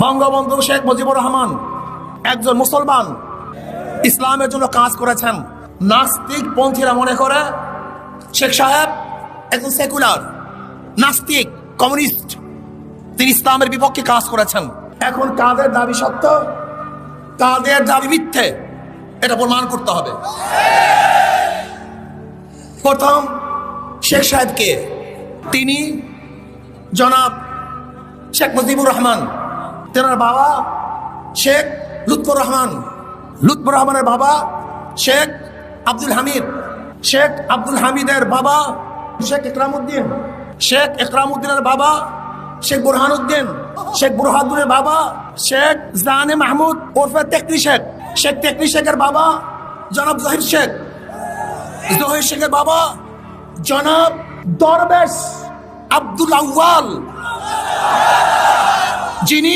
বঙ্গবন্ধু শেখ মুজিবুর রহমান একজন মুসলমান, ইসলামের জন্য কাজ করেছেন। নাস্তিক পন্থীরা মনে করে শেখ সাহেব একজন সেকুলার, নাস্তিক, কমিউনিস্ট, তিনি ইসলামের বিপক্ষে কাজ করেছেন। এখন কাদের দাবি সত্য, কাদের দাবি মিথ্যে, এটা প্রমাণ করতে হবে। প্রথম শেখ সাহেবকে, তিনি জনাব শেখ মুজিবুর রহমান, তেনার বাবা শেখ লুৎফর রহমান, লুৎফর রহমানের বাবা শেখ আব্দুল হামিদ, শেখ আব্দুল হামিদের বাবা শেখ একরামউদ্দিন, শেখ একরামউদ্দিনের বাবা শেখ বুরহানুদ্দিন, শেখ বুরহানুদ্দিনের বাবা শেখ জানে মাহমুদ ওরফে তেকরি শেখ, শেখ তেকরি শেখের বাবা জনাব জহির শেখ, জহির শেখের বাবা জনাব দরবেশ আব্দুল আউয়াল, যিনি